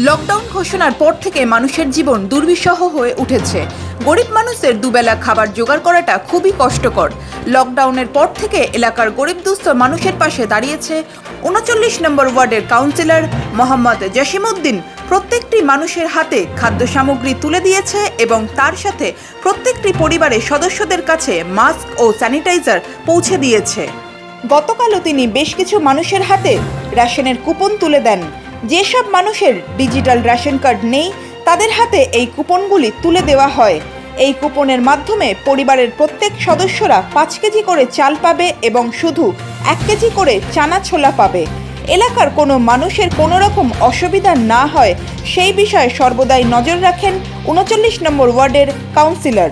Lockdown ঘোষণার পর থেকে মানুষের জীবন দুর্বিষহ হয়ে উঠেছে। গরিব মানুষদের দুবেলা খাবার জোগাড় করাটা খুবই কষ্টকর। লকডাউনের পর থেকে এলাকার গরিব দুস্থ মানুষের পাশে দাঁড়িয়েছে ৩৯ নম্বর ওয়ার্ডের কাউন্সিলর মোহাম্মদ জসিমউদ্দিন। প্রত্যেকটি মানুষের হাতে খাদ্য সামগ্রী তুলে দিয়েছে এবং তার সাথে প্রত্যেকটি পরিবারের সদস্যদের কাছে মাস্ক ও স্যানিটাইজার পৌঁছে দিয়েছে। গতকালও তিনি বেশ কিছু মানুষের হাতে রেশনের কুপন তুলে দেন। যেসব মানুষের ডিজিটাল রেশন কার্ড নেই তাদের হাতে এই কুপনগুলি তুলে দেওয়া হয়। এই কুপনের মাধ্যমে পরিবারের প্রত্যেক সদস্যরা ৫ কেজি করে চাল পাবে এবং শুধু ১ কেজি করে চানা ছোলা পাবে। এলাকার কোনো মানুষের কোনো রকম অসুবিধা না হয় সেই বিষয়ে সর্বদাই নজর রাখেন ৩৯ নম্বর ওয়ার্ডের কাউন্সিলর।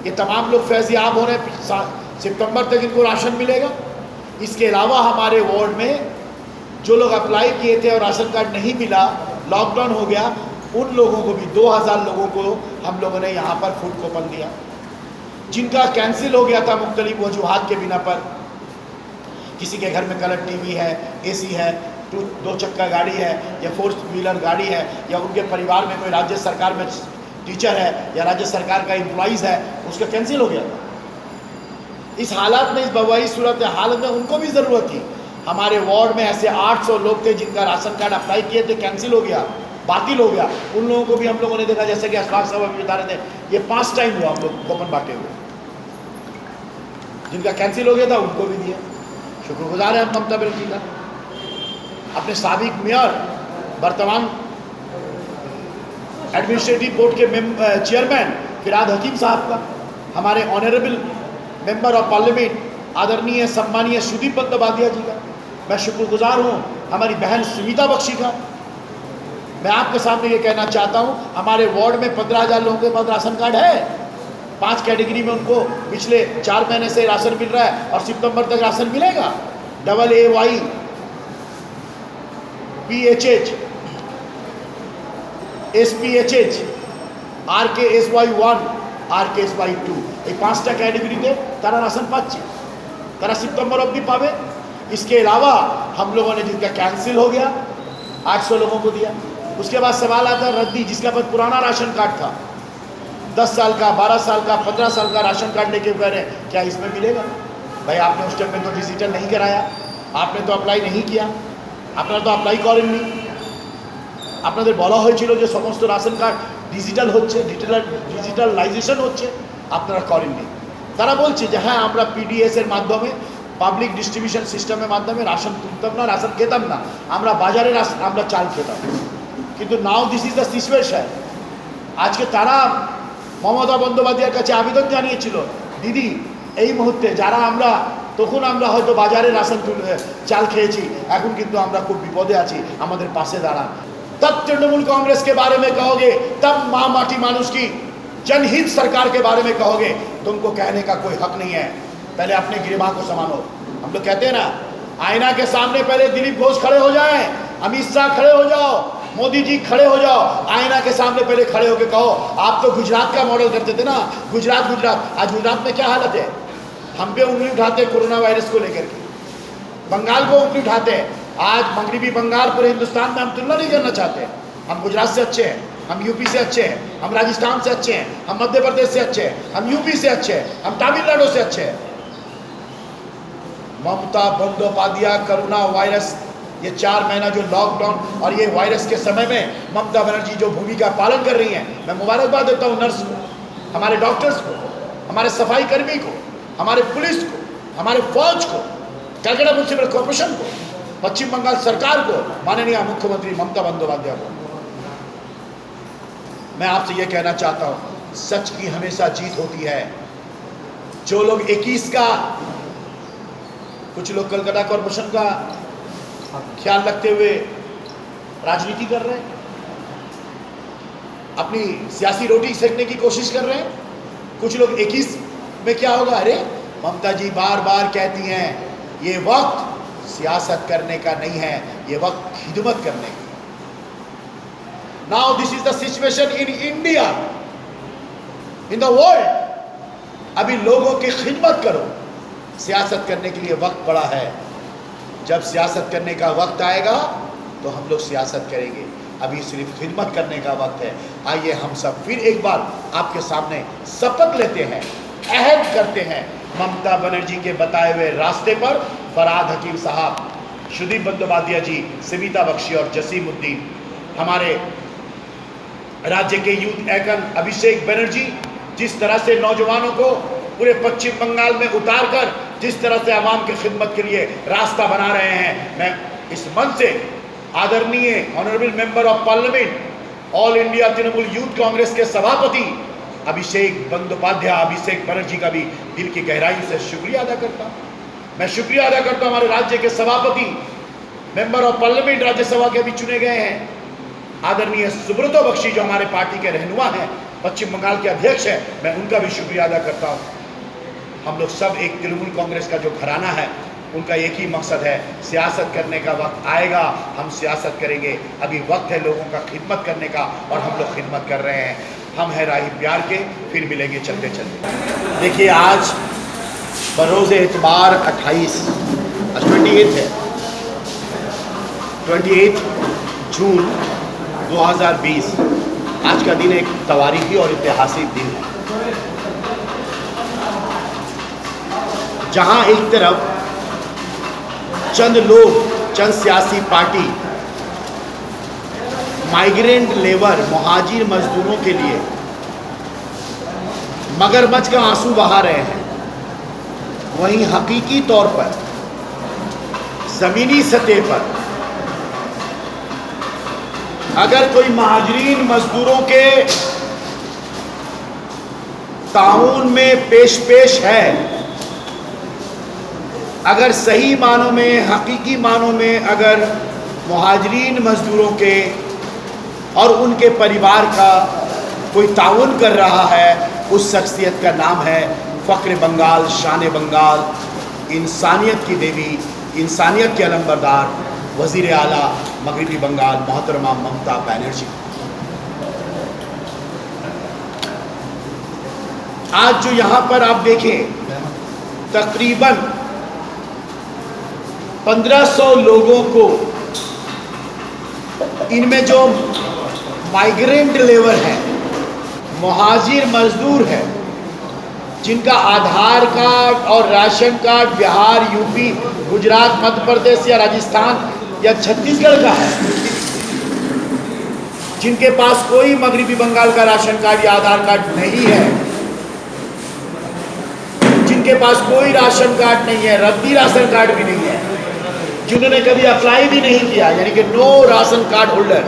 ये तमाम लोग फैज़याब हो रहे हैं, सितंबर तक इनको राशन मिलेगा। इसके अलावा हमारे वार्ड में जो लोग अप्लाई किए थे और राशन कार्ड नहीं मिला, लॉकडाउन हो गया, उन लोगों को भी 2000 लोगों को हम लोगों ने यहाँ पर फूड कूपन दिया। जिनका कैंसिल हो गया था मुख्तलिफ वजूहात के बिना पर, किसी के घर में कलर टीवी है, एसी है, 2 चक्का गाड़ी है या 4 व्हीलर गाड़ी है, या उनके परिवार में कोई राज्य सरकार में टीचर है या राज्य सरकार का एम्प्लॉइज़ है, उसका कैंसिल हो गया था। इस हालात में, इस वबाई सूरत हालत में उनको भी ज़रूरत थी। हमारे वार्ड में ऐसे 800 लोग थे जिनका राशन कार्ड अप्लाई किए थे, कैंसिल हो गया, बातिल हो गया। उन लोगों को भी हम लोगों ने देखा, जैसे कि अशफाक साहब अभी बता रहे थे, ये 5 टाइम हुआ हम लोग कूपन बांटे हुए। जिनका कैंसिल हो गया था उनको भी दिया। शुक्रगुजार है हम ममता बनर्जी का, अपने साबिक मेयर, वर्तमान एडमिनिस्ट्रेटिव बोर्ड के चेयरमैन फिराद हकीम साहब का, हमारे ऑनरेबल मेंबर ऑफ पार्लियामेंट आदरणीय सम्मानीय सुदीप बंदोपाध्याय जी का, मैं शुक्रगुजार हूँ हमारी बहन सुमिता बख्शी का। मैं आपके सामने ये कहना चाहता हूँ, हमारे वार्ड में 15,000 लोगों के पास राशन कार्ड है। 5 कैटेगरी में उनको पिछले 4 महीने से राशन मिल रहा है और सितंबर तक राशन मिलेगा। AAY, PHH, SPHH, RKSY1, RKSY2, এই 5টা ক্যাটেগরিতে তারা রাশন পাচ্ছে, তারা सितंबर অবধি পাবে। इसके अलावा हम लोगों ने जिनका कैंसिल हो गया 800 लोगों को दिया। उसके बाद सवाल आता है रद्दी, जिसका पास पुराना राशन कार्ड था, 10 साल का, 12 साल का, 15 साल का राशन कार्ड लेके कह रहे हैं क्या इसमें मिलेगा? भाई आपने उस टाइम में तो डिजिटल नहीं कराया, आपने तो अप्लाई नहीं किया, আপনারা তো অ্যাপ্লাই করেননি। আপনাদের বলা হয়েছিল যে সমস্ত রাশন কার্ড ডিজিটাল হচ্ছে, ডিজিটালাইজেশন হচ্ছে, আপনারা করেননি। তারা বলছে যে হ্যাঁ আমরা PDS এর মাধ্যমে, পাবলিক ডিস্ট্রিবিউশন সিস্টেমের মাধ্যমে রাশন তুলতাম না, রাশন খেতাম না, আমরা বাজারে আমরা চাল খেতাম। কিন্তু নাও দিস ইজ দ্য সিচুয়েশন। আজকে তারা মমতা বন্দ্যোপাধ্যায়ের কাছে আবেদন জানিয়েছিল, দিদি এই মুহূর্তে যারা আমরা তখন আমরা হয়তো বাজারে রাশন চাল খেয়েছি, এখন কিন্তু আমরা খুব বিপদে আছি, আমাদের পাশে দাঁড়ান। तब तृणमूल कांग्रेस के बारे में कहोगे, तब माँ माटी मानुष की जनहित सरकार के बारे में कहोगे, तुमको कहने का कोई हक नहीं है। पहले अपने गिरबान को संभालो। हम लोग कहते हैं ना, आईना के सामने पहले दिलीप घोष खड़े हो जाएं, अमित शाह खड़े हो जाओ, मोदी जी खड़े हो जाओ, आईना के सामने पहले खड़े होकर कहो। आप तो गुजरात का मॉडल करते थे ना, गुजरात। आज गुजरात में क्या हालत है? हम पे उंगली उठाते कोरोना वायरस को लेकर के, बंगाल को उंगली उठाते हैं। आज मगरबी बंगाल पूरे हिंदुस्तान में हम तुलना नहीं करना चाहते। हम गुजरात से अच्छे हैं, हम यूपी से अच्छे हैं, हम राजस्थान से अच्छे हैं, हम मध्य प्रदेश से अच्छे हैं, हम यूपी से अच्छे हैं, हम तमिलनाडु से अच्छे हैं। ममता बंदोपाध्याय कोरोना वायरस, ये 4 महीना जो लॉकडाउन और ये वायरस के समय में ममता बनर्जी जो भूमिका पालन कर रही हैं, मैं मुबारकबाद देता हूँ नर्स को, हमारे डॉक्टर्स को, हमारे सफाई कर्मी को, हमारे पुलिस को, हमारे फौज को, कलकत्ता म्युनिसिपल कॉर्पोरेशन को, पश्चिम बंगाल सरकार को, माननीय मुख्यमंत्री ममता बंदोपाध्याय को। मैं आपसे यह कहना चाहता हूं, सच की हमेशा जीत होती है। जो लोग 21 का, कुछ लोग कलकत्ता कॉर्पोरेशन का ख्याल रखते हुए राजनीति कर रहे हैं, अपनी सियासी रोटी सेकने की कोशिश कर रहे हैं। कुछ लोग 21 में क्या होगा, अरे ममता जी बार बार कहती हैं ये वक्त सियासत करने का नहीं है, ये वक्त खिदमत करने का। Now this is the situation in India, in the world. अभी लोगों की खिदमत करो, सियासत करने के लिए वक्त पड़ा है। जब सियासत करने का वक्त आएगा तो हम लोग सियासत करेंगे। अभी सिर्फ खिदमत करने का वक्त है। आइए हम सब फिर एक बार आपके सामने शपथ लेते हैं, अहद करते हैं, ममता बनर्जी के बताए हुए रास्ते पर फरहाद हकीम साहब, सुदीप बंदोपाध्याय जी, सविता बख्शी और जसीमुद्दीन, हमारे राज्य के यूथ आइकन अभिषेक बनर्जी जिस तरह से नौजवानों को पूरे पश्चिम बंगाल में उतार कर जिस तरह से आवाम की खिदमत के लिए रास्ता बना रहे हैं, मैं इस मंच से आदरणीय honourable member of parliament all India Trinamool youth Congress के सभापति अभिषेक बनर्जी का भी दिल की गहराई से शुक्रिया अदा करता हूँ। मैं शुक्रिया अदा करता हूँ हमारे राज्य के सभापति मेंबर ऑफ पार्लियामेंट राज्यसभा के भी चुने गए हैं आदरणीय सुब्रतो बख्शी, जो हमारे पार्टी के रहनुमा हैं, पश्चिम बंगाल के अध्यक्ष हैं, मैं उनका भी शुक्रिया अदा करता हूँ। हम लोग सब एक तृणमूल कांग्रेस का जो घराना है, उनका एक ही मकसद है, सियासत करने का वक्त आएगा, हम सियासत करेंगे। अभी वक्त है लोगों का खिदमत करने का और हम लोग खिदमत कर रहे हैं। हम हैं राही प्यार के, फिर मिलेंगे चलते चलते। देखिए आज बरोज़ एतबार 28 है 28 जून 2020। आज का दिन एक तवारीखी और ऐतिहासिक दिन है, जहां एक तरफ चंद लोग, चंद सियासी पार्टी माइग्रेंट लेबर, मुहाजिर मजदूरों के लिए मगरमच्छ का आंसू बहा रहे हैं, वहीं हकीकी तौर पर ज़मीनी सतह पर अगर कोई महाजरीन मजदूरों के ताउन में पेश है, अगर सही मानों में, हकीकी मानों में अगर मुहाजरीन मजदूरों के और उनके परिवार का कोई ताउन कर रहा है, उस शख्सियत का नाम है फ़ख्र बंगाल, शान बंगाल, इंसानियत की देवी, इंसानियत के अलंबरदार, वज़ीर आला मगरबी बंगाल मोहतरमा ममता बनर्जी। आज जो यहाँ पर आप देखें, तकरीबन 1500 लोगों को, इनमें जो माइग्रेंट लेबर है, मुहाजिर मजदूर है, जिनका आधार कार्ड और ration card Bihar, UP, Gujarat, Madhya Pradesh या राजस्थान या छत्तीसगढ़ का है, जिनके पास कोई मगरबी बंगाल का राशन कार्ड या आधार कार्ड नहीं है, जिनके पास कोई राशन कार्ड नहीं है, रद्दी राशन कार्ड भी नहीं है, जिन्होंने कभी अप्लाई भी नहीं किया, यानी कि नो राशन कार्ड होल्डर,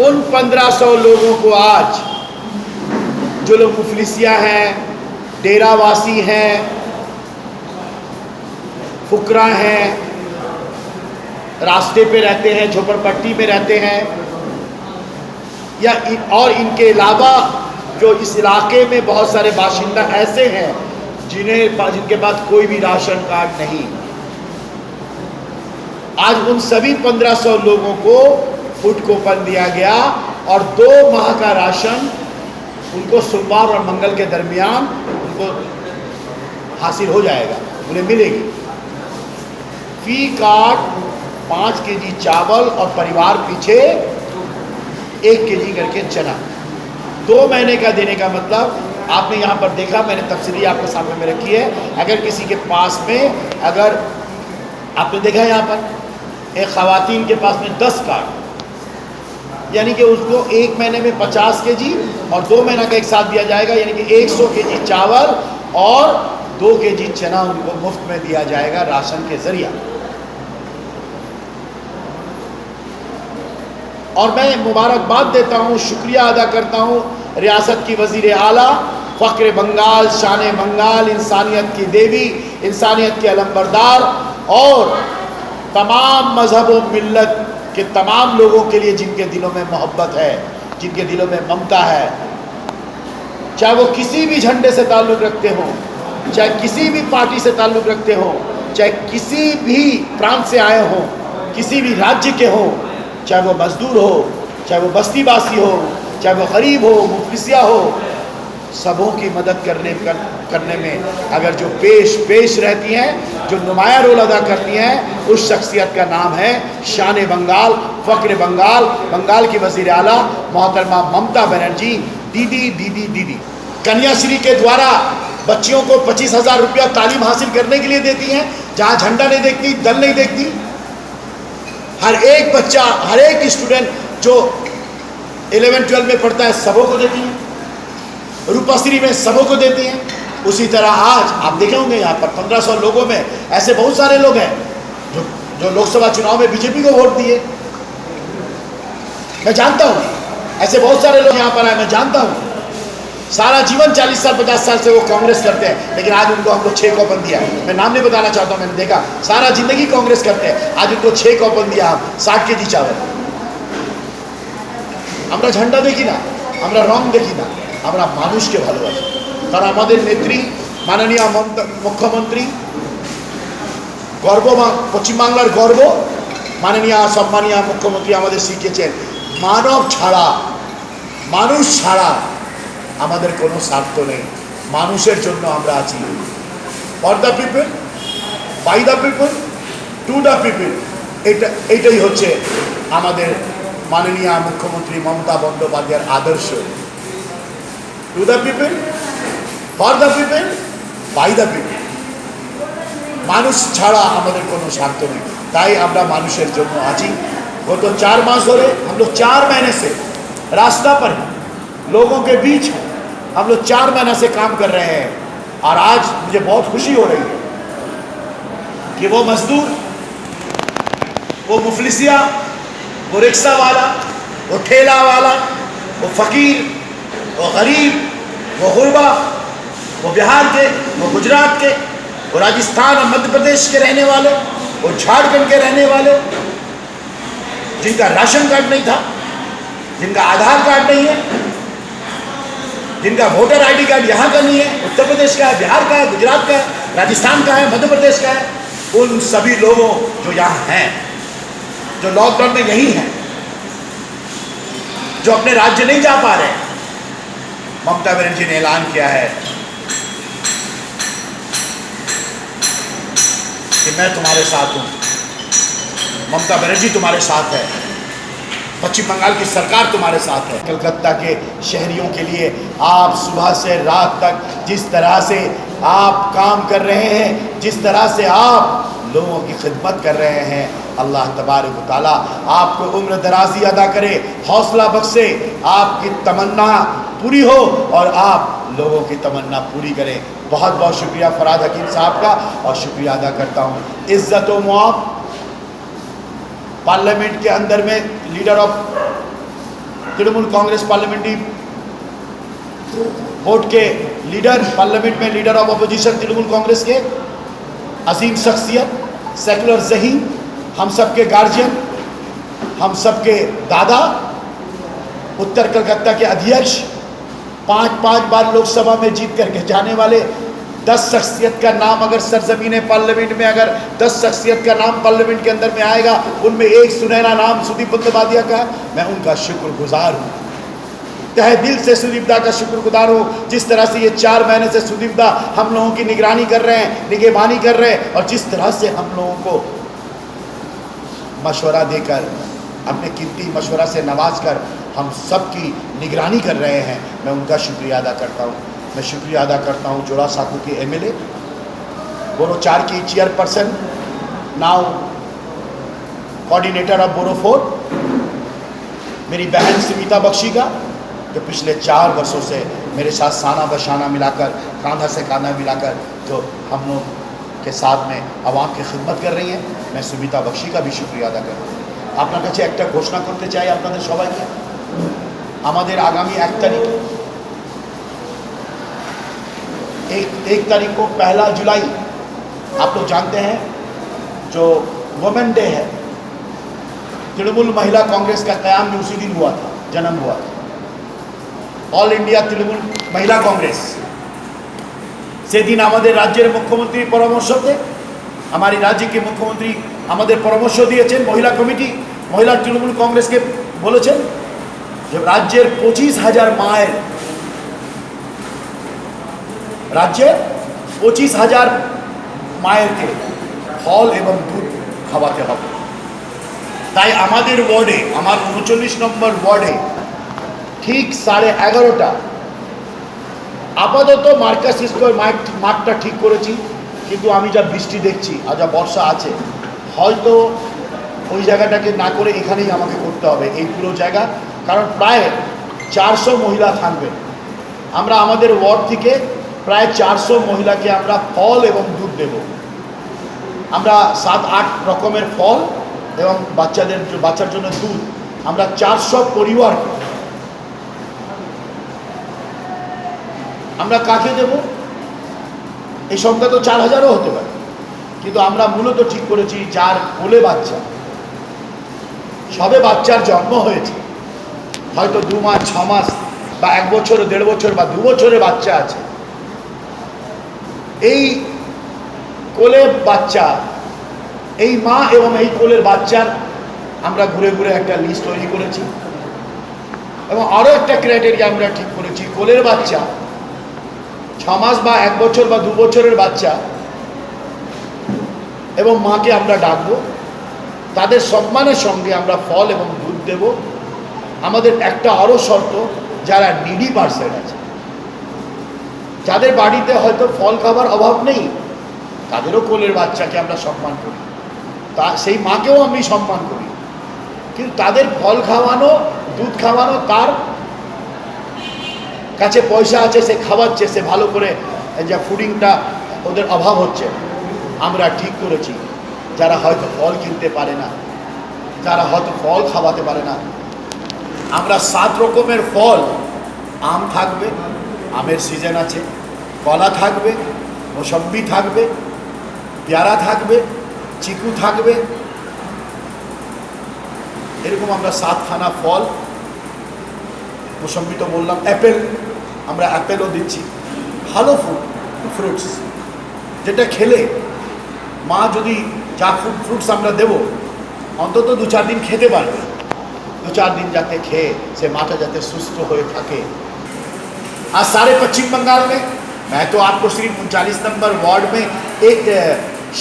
उन 1500 लोगों को आज जो लोग मुफलिसिया हैं, डेरावासी हैं, फुकरा हैं, रास्ते पे रहते हैं, झोपड़पट्टी में रहते हैं, या और इनके अलावा जो इस इलाके में बहुत सारे बाशिंदा ऐसे हैं जिनके पास कोई भी राशन कार्ड नहीं, आज उन सभी 1500 लोगों को फूड कूपन दिया गया और 2 माह का राशन उनको सोमवार और मंगल के दरमियान उनको हासिल हो जाएगा, उन्हें मिलेगी। फी कार्ड 5 केजी चावल और परिवार पीछे 1 केजी करके चना, 2 महीने का देने का मतलब आपने यहाँ पर देखा, मैंने तफसीली आपके सामने में रखी है। अगर किसी के पास में, अगर आपने देखा यहाँ पर एक ख़वातीन के पास में 10 कार्ड, यानी कि उसको 1 महीने में 50 केजी और 2 महीना का एक साथ दिया जाएगा, यानी कि 100 केजी चावल और 2 केजी चना उनको मुफ्त में दिया जाएगा राशन के जरिए। और मैं मुबारकबाद देता हूँ, शुक्रिया अदा करता हूँ रियासत की वज़ीर आला, फ़ख्र बंगाल, शान बंगाल, इंसानियत की देवी, इंसानियत के अलंबरदार और तमाम मजहब व मिल्लत के तमाम लोगों के लिए जिनके दिलों में मोहब्बत है, जिनके दिलों में ममता है, चाहे वो किसी भी झंडे से ताल्लुक़ रखते हों, चाहे किसी भी पार्टी से ताल्लुक़ रखते हों, चाहे किसी भी प्रांत से आए हों, किसी भी राज्य के हों, चाहे वो मजदूर हो, चाहे वो बस्तीवासी हो, चाहे वो गरीब हो, मुफलिसिया हो, सबों की मदद करने में अगर जो पेश रहती हैं, जो नुमाया रोल अदा करती हैं, उस शख्सियत का नाम है शान बंगाल, फ़ख्र बंगाल, बंगाल की वज़ीर आला मोहतरमा ममता बनर्जी। दीदी दीदी दीदी कन्याश्री के द्वारा बच्चियों को 25,000 रुपया तालीम हासिल करने के लिए देती हैं, जहाँ झंडा नहीं देखती, दल नहीं देखती। हर एक बच्चा, हर एक स्टूडेंट जो 11-12 में पढ़ता है सबों को देती हैं, रूपाश्री में सबों को देती हैं। उसी तरह आज आप देखे होंगे यहाँ पर 1500 लोगों में ऐसे बहुत सारे लोग हैं जो लोकसभा चुनाव में बीजेपी को वोट दिए। मैं जानता हूँ ऐसे बहुत सारे लोग यहाँ पर आए, मैं जानता हूँ सारा जीवन 40 साल 50 साल से वो कांग्रेस करते हैं, लेकिन आज उनको हम लोग 6 कॉपन दिया। मैं नाम नहीं बताना चाहता हूँ, मैंने देखा सारा जिंदगी कांग्रेस करते हैं, आज उनको 6 कॉपन दिया, हम 60 केजी चावल। আমরা ঝান্ডা দেখি না, আমরা রং দেখি না, আমরা মানুষকে ভালোবাসি। কারণ আমাদের নেত্রী মাননীয় মুখ্যমন্ত্রী গর্ব, পশ্চিমবাংলার গর্ব মাননীয় সম্মানীয় মুখ্যমন্ত্রী আমাদের শিখিয়েছেন মানব ছাড়া, মানুষ ছাড়া আমাদের কোনো স্বার্থ নেই, মানুষের জন্য আমরা আছি। For the people, by the people, to the people, এইটাই হচ্ছে আমাদের মাননীয় মুখ্যমন্ত্রী মমতা বন্দ্যোপাধ্যায়ের আদর্শ। To the people, for the people, by the people. মানুষ ছাড়া আমাদের কোনো স্বার্থ নেই, তাই আমরা মানুষের জন্য আছি। गत 4 मास धरे हम लोग 4 महीने से रास्ता पर हैं, लोगों के बीच हम लोग 4 महीने से काम कर रहे हैं। और आज मुझे बहुत खुशी हो रही है कि वो मजदूर, वो मुफलिसिया, वो रिक्शा वाला, वो ठेला वाला, वो फ़कीर, वो गरीब, वो गुरबा, वो बिहार के, वो गुजरात के, वो राजस्थान और मध्य प्रदेश के रहने वाले, वो झारखंड के रहने वाले, जिनका राशन कार्ड नहीं था, जिनका आधार कार्ड नहीं है, जिनका वोटर आईडी कार्ड यहाँ का नहीं है, उत्तर प्रदेश का है, बिहार का है, गुजरात का है, राजस्थान का है, मध्य प्रदेश का है, उन सभी लोगों जो यहाँ हैं, जो लॉकडाउन में यही हैं, जो अपने राज्य नहीं जा पा रहे, ममता बनर्जी ने ऐलान किया है कि मैं तुम्हारे साथ हूँ, ममता बनर्जी तुम्हारे साथ है, पश्चिम बंगाल की सरकार तुम्हारे साथ है। कलकत्ता के शहरियों के लिए आप सुबह से रात तक जिस तरह से आप काम कर रहे हैं, जिस तरह से आप लोगों की खिदमत कर रहे हैं, अल्लाह तबारक व तआला आपको उम्र दराजी अदा करे, हौसला बख्शे, आपकी तमन्ना पूरी हो और आप लोगों की तमन्ना पूरी करें। बहुत बहुत शुक्रिया फरहाद हकीम साहब का, और शुक्रिया अदा करता हूँ इज़्ज़त व मुआफ़ पार्लियामेंट के अंदर में leader of Trinamool Congress parliamentary board के लीडर, पार्लियामेंट में leader of opposition Trinamool Congress के अजीम शख्सियत, सेकुलर ज़हीन, हम सब के गार्जियन, हम सब के दादा, उत्तर कलकत्ता के अध्यक्ष, 5 बार लोकसभा में जीत करके जाने वाले 10 शख्सियत का नाम अगर सरजमीन पार्लियामेंट में, अगर 10 शख्सियत का नाम पार्लियामेंट के अंदर में आएगा, उनमें एक सुनहरा नाम सुदीप बंदोपाध्याय का है। मैं उनका शुक्रगुजार हूँ, तहे दिल से सुदीप दा का शुक्रगुजार हूँ। जिस तरह से ये 4 महीने से सुदीप दा हम लोगों की निगरानी कर रहे हैं, निगहबानी कर रहे हैं, और जिस तरह से हम लोगों को मशवरा देकर, अपने कीमती मशवरा से नवाज कर हम सब की निगरानी कर रहे हैं, मैं उनका शुक्रिया अदा करता हूँ। मैं शुक्रिया अदा करता हूँ जोड़ा साकू के MLA, बोरो 4 की चेयरपर्सन, नाउ कोऑर्डिनेटर ऑफ बोरो 4, मेरी बहन सुमिता बख्शी का, जो पिछले 4 वर्षों से मेरे साथ साना बशाना मिलाकर, कांधा से कांधा मिलाकर जो हम लोग के साथ में आवाम की खिदमत कर रही हैं, मैं सुमिता बख्शी का भी शुक्रिया अदा करता हूँ। আপনার কাছে একটা ঘোষণা করতে চাই আপনাদের সবাইকে, আমাদের আগামী 1 तारीख 1 तारीख को 1 जुलाई, आप लोग जानते हैं जो वुमेन डे है, तृणमूल महिला कांग्रेस का क़याम भी उसी दिन हुआ था, जन्म हुआ था। ऑल इंडिया तृणमूल महिला कांग्रेस সেদিন আমাদের রাজ্যের মুখ্যমন্ত্রী পরামর্শতে, हमारी राज्य के मुख्यमंत्री আমাদের পরামর্শ দিয়েছেন, মহিলা কমিটি, মহিলা তৃণমূল কংগ্রেসকে বলেছেন যে রাজ্যের 25,000 মায়ের রাজ্যে 25,000 মায়েরকে ফল এবং দুধ খাওয়াতে হবে। তাই আমাদের ওয়ার্ডে, আমার 39 নম্বর ওয়ার্ডে ঠিক 11:30টা আপাতত মার্কাসিস করে মাঠটা ঠিক করেছি, কিন্তু আমি যা বৃষ্টি দেখছি আর যা বর্ষা আছে, হয়তো ওই জায়গাটাকে না করে এখানেই আমাকে করতে হবে এই পুরো জায়গা, কারণ প্রায় 400 মহিলা থাকবে। আমরা আমাদের ওয়ার্ড থেকে প্রায় 400 মহিলাকে আমরা ফল এবং দুধ দেব। আমরা 7-8 রকমের ফল এবং বাচ্চার জন্য দুধ আমরা 400 পরিবার আমরা কাকে দেব? এই সংখ্যা তো 4000ও হতে পারে, কিন্তু আমরা মূলত ঠিক করেছি যার কোলে বাচ্চা, সবে বাচ্চার জন্ম হয়েছে, হয়তো 2 মাস 6 মাস বা 1 বছর 1.5 বছর বা 2 বছরের বাচ্চা আছে, এই কোলে বাচ্চা, এই মা এবং এই কোলের বাচ্চার আমরা ঘুরে ঘুরে একটা লিস্ট তৈরি করেছি এবং আরও একটা ক্রাইটেরিয়া আমরা ঠিক করেছি। কোলের বাচ্চা 6 মাস বা 1 বছর বা 2 বছরের বাচ্চা এবং মাকে আমরা ডাকবো, তাদের সম্মানের সঙ্গে আমরা ফল এবং দুধ দেব। আমাদের একটা আরও শর্ত, যারা নিডি পার্সন আছে, যাদের বাড়িতে হয়তো ফল খাবার অভাব নেই, তাদেরও কোলের বাচ্চাকে আমরা সম্মান করি, সেই মাকেও আমি সম্মান করি, কিন্তু তাদের ফল খাওয়ানো দুধ খাওয়ানো, তার কাছে পয়সা আছে, সে খাওয়াচ্ছে, সে ভালো করে যা ফুডিংটা ওদের অভাব হচ্ছে, আমরা ঠিক করেছি যারা হয়তো ফল কিনতে পারে না, যারা হয়তো ফল খাওয়াতে পারে না, আমরা 7 রকমের ফল, আম থাকবে, আমের সিজন আছে, কলা থাকবে, মৌসম্বি থাকবে, পেয়ারা থাকবে, চিকু থাকবে, এরকম আমরা 7খানা ফল, মৌসম্বি তো বললাম, অ্যাপেল, আমরা অ্যাপেলও দিচ্ছি, ভালো ফ্রুটস যেটা খেলে মা যদি যা ফ্রুটস আমরা দেব অন্তত 2-4 দিন খেতে পারবে, 2-4 दिन जाते खे से माता जाते सुस्त हुए थके। आज सारे पश्चिम बंगाल में मैं तो आपको सिर्फ 39 नंबर वार्ड में एक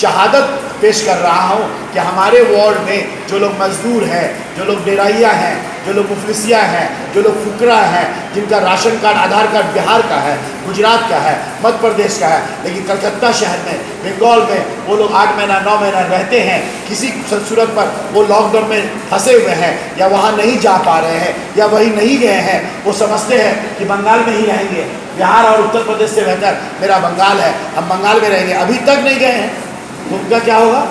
शहादत पेश कर रहा हूँ कि हमारे वार्ड में जो लोग मजदूर हैं, जो लोग डेराइया हैं, जो लोग मुफलिसिया हैं, जो लोग फुकरा हैं, जिनका राशन कार्ड आधार कार्ड बिहार का है, गुजरात का है, मध्य प्रदेश का है, लेकिन कलकत्ता शहर में, बंगाल में वो लोग 8 महीना 9 महीना रहते हैं, किसी सूरत पर वो लॉकडाउन में फंसे हुए हैं या वहाँ नहीं जा पा रहे हैं या वहीं नहीं गए हैं, वो समझते हैं कि बंगाल में ही रहेंगे, बिहार और उत्तर प्रदेश से बेहतर मेरा बंगाल है, हम बंगाल में रहेंगे, अभी तक नहीं गए हैं, तो उनका क्या होगा?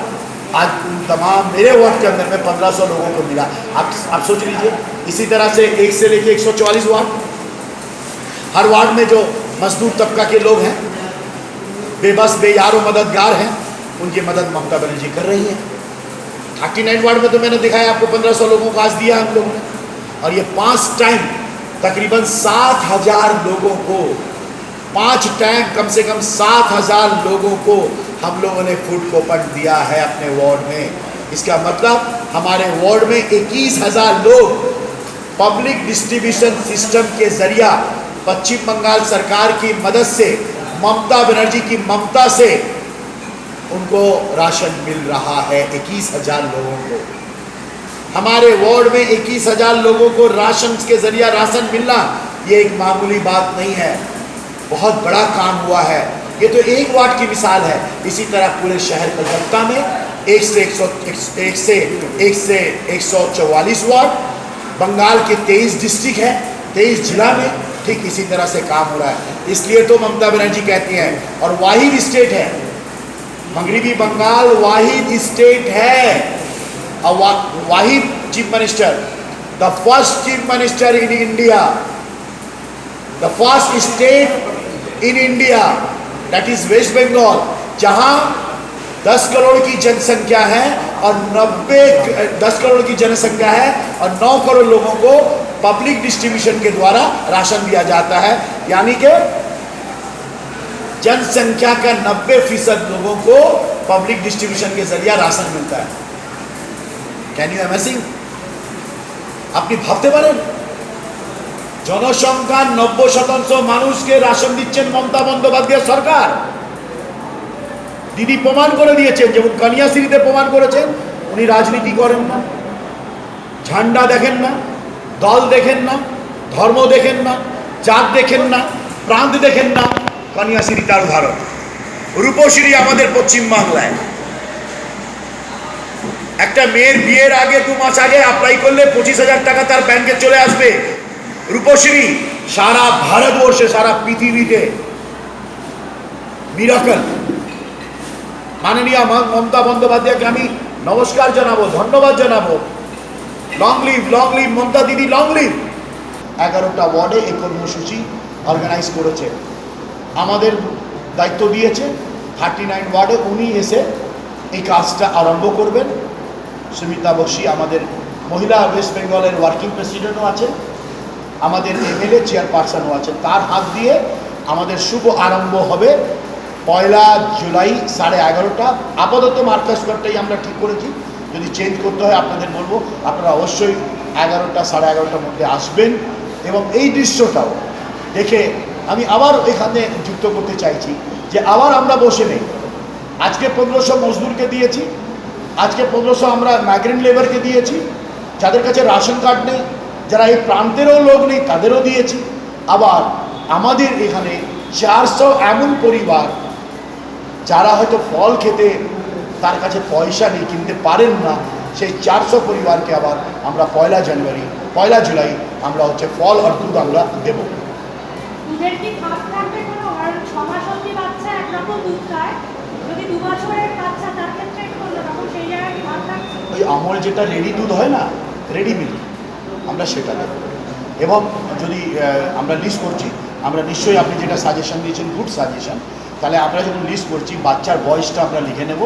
आज तमाम मेरे वार्ड के अंदर में 1500 लोगों को मिला। आप सोच लीजिए, इसी तरह से 1 से लेके 144 वार्ड, हर वार्ड में जो मजदूर तबका के लोग हैं, बेबस बेयारो मददगार हैं, उनकी मदद ममता बनर्जी कर रही है। 39 वार्ड में तो मैंने दिखाया आपको 1500 लोगों को आज दिया हम लोगों ने, और ये 5 टाइम तकरीबन 7000 लोगों को, 5 टाइम कम से कम 7000 लोगों को हम लोगों ने फूड कूपन दिया है अपने वार्ड में। इसका मतलब हमारे वार्ड में 21,000 लोग पब्लिक डिस्ट्रीब्यूशन सिस्टम के जरिया पश्चिम बंगाल सरकार की मदद से, ममता बनर्जी की ममता से उनको राशन मिल रहा है। 21,000 लोगों को, हमारे वार्ड में 21,000 लोगों को राशन के जरिया राशन मिलना ये एक मामूली बात नहीं है, बहुत बड़ा काम हुआ है। ये तो एक वार्ड की मिसाल है, इसी तरह पूरे शहर कलकत्ता में 1 से 144 वार्ड, बंगाल के 23 डिस्ट्रिक्ट है, 23 जिला में ठीक इसी तरह से काम हो रहा है। इसलिए तो ममता बनर्जी कहती हैं, और वाहिद स्टेट है मगरबी बंगाल, वाहिद स्टेट है, और वाहिद chief minister, the first chief minister in India, the first state in India, that is West Bengal, जहां 10 करोड़ की जनसंख्या है और 10 करोड़ की जनसंख्या है और 9 करोड़ लोगों को पब्लिक डिस्ट्रीब्यूशन के द्वारा राशन दिया जाता है, यानी कि जनसंख्या का 90% लोगों को पब्लिक डिस्ट्रीब्यूशन के जरिए राशन मिलता है। Can you imagine? আপনি ভাবতে পারেন জনসংখ্যার 90% মানুষকে রাশন দিচ্ছেন মমতা বন্দ্যোপাধ্যায় সরকার। দিদি প্রমাণ করে দিয়েছেন, যেমন কন্যাশ্রীতে প্রমাণ করেছেন উনি রাজনীতি করেন না, ঝান্ডা দেখেন না, দল দেখেন না, ধর্ম দেখেন না, জাত দেখেন না, প্রান্ত দেখেন না। কন্যাশ্রী তার উদাহরণ। রূপশ্রী আমাদের পশ্চিমবাংলায় একটা মেয়ের বিয়ের আগে 2 মাস আগে অ্যাপ্লাই করলে 25,000 টাকা তার ব্যাংকে চলে আসবে। রূপশ্রী সারা ভারতবর্ষে, সারা পৃথিবীতে মিরাকল। মাননীয় মমতা বন্দ্যোপাধ্যায়কে আমি নমস্কার জানাবো, ধন্যবাদ জানাবো। লং লিভ মমতা দিদি, লং লিভ। 11টা ওয়ার্ডে এই কর্মসূচি অর্গানাইজ করেছে, আমাদের দায়িত্ব দিয়েছে। 39 ওয়ার্ডে উনি এসে এই কাজটা আরম্ভ করবেন। সুমিতা বক্সি আমাদের মহিলা ওয়েস্ট বেঙ্গলের ওয়ার্কিং প্রেসিডেন্টও আছেন, আমাদের এমএলএ চেয়ারপারসনও আছেন। তার হাত দিয়ে আমাদের শুভ আরম্ভ হবে 1 জুলাই 11:30। আপাতত মার্কাস স্কোয়ারটাই আমরা ঠিক করেছি, যদি চেঞ্জ করতে হয় আপনাদের বলবো। আপনারা অবশ্যই 11টা 11:30টার মধ্যে আসবেন। এবং এই দৃশ্যটাও দেখে আমি আবার এখানে যুক্ত করতে চাইছি যে আবার আমরা বসে নেই। আজকে 1500 মজদুরকে দিয়েছি, আজকে 1500 আমরা মাইগ্রেন্ট লেবারকে দিয়েছি, যাদের কাছে রাশন কার্ড নেই, যারা এই প্রান্তেরও লোক নেই তাদেরও দিয়েছি। আবার আমাদের এখানে 400 এমন পরিবার যারা হয়তো ফল খেতে তার কাছে পয়সা নেই, কিনতে পারেন না, সেই 400 পরিবারকে আবার আমরা 1 জুলাই আমরা ফল আর দুধ আমরা দেবো। দুধের কি খাপ থাকবে কোনো? কারণ 6 মাস অবধি বাচ্চা একরকম দুধ খায়, যদি 2 বছরের বাচ্চা তার ক্ষেত্রে কি করলো, তখন সেই জায়গায় কি ভাগ থাকছে? ওই আমল যেটা রেডি দুধ হয় না, রেডি মিল্ক, আমরা সেটা দেবো। এবং যদি আমরা লিস্ট করছি, আমরা নিশ্চয়ই আপনি যেটা সাজেশন দিয়েছেন গুড সাজেশন, তাহলে আমরা যখন লিস্ট করছি বাচ্চার বয়সটা আমরা লিখে নেব,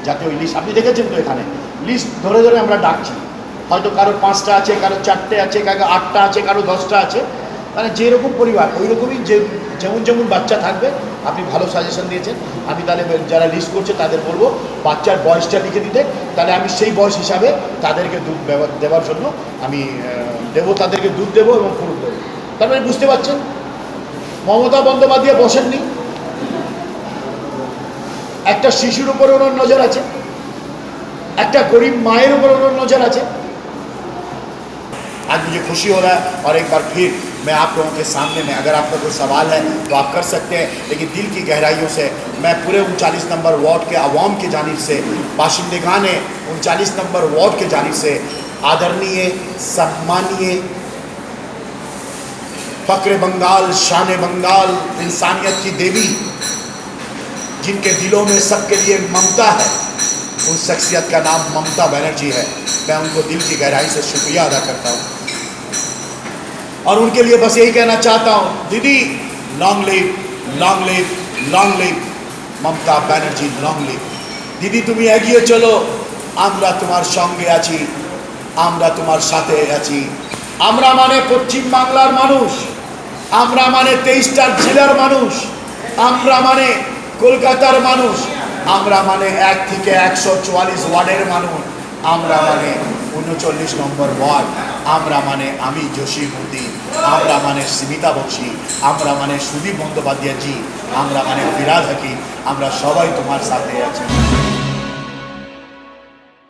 যাতে ওই লিস্ট আপনি দেখেছেন তো এখানে লিস্ট ধরে ধরে আমরা ডাকছি। হয়তো কারো 5টা আছে, কারো 4টে আছে, কারো 8টা আছে, কারো 10টা আছে। মানে যেরকম পরিবার ওই রকমই যেমন বাচ্চা থাকবে। আপনি ভালো সাজেশন দিয়েছেন। আমি তাহলে যারা লিস্ট করছে তাদের বলবো বাচ্চার বয়সটা লিখে দিতে, তাহলে আমি সেই বয়স হিসাবে তাদেরকে দুধ দেওয়ার জন্য আমি দেবো, তাদেরকে দুধ দেবো এবং ফ্রুট দেবো। তার মানে বুঝতে পারছেন মমতা বন্দ্যোপাধ্যায় বসেননি, একটা শিশুর উপরে ওনার নজর আছে, একটা গরিব मायर ऊपर उन्होंने नजर আছে। आज मुझे खुशी हो रहा है और एक बार फिर मैं आप लोगों के सामने में, अगर आपका कोई सवाल है तो आप कर सकते हैं, लेकिन दिल की गहराइयों से मैं पूरे 39 नंबर वार्ड के आवाम की जानिब से, बाशिंदेगान 39 नंबर वार्ड के जानिब से आदरणीय, सम्मानीय, फ़क्र बंगाल, शान बंगाल, इंसानियत की देवी, जिनके दिलों में सबके लिए ममता है, उन शख्सियत का नाम ममता बनर्जी है। मैं उनको दिल की गहराई से शुक्रिया अदा करता हूँ और उनके लिए बस यही कहना चाहता हूँ, दीदी long live Mamata Banerjee, long live. दीदी তুমি এগিয়ে চলো, আমরা তোমার সঙ্গে আছি, আমরা তোমার সাথে আছি। আমরা মানে পশ্চিম বাংলার মানুষ, আমরা মানে 23টা জেলার মানুষ, আমরা মানে কলকাতার মানুষ, আমরা মানে 1 থেকে 144 ওয়ার্ডের মানুষ, আমরা মানে 39 নম্বর ওয়ার্ড, আমরা মানে আমি জসিমউদ্দিন, আমরা মানে স্মিতা বক্সি, আমরা মানে সুদীপ বন্দ্যোপাধ্যায়জি, আমরা মানে ফিরাদ হাকিম, আমরা সবাই তোমার সাথে আছি।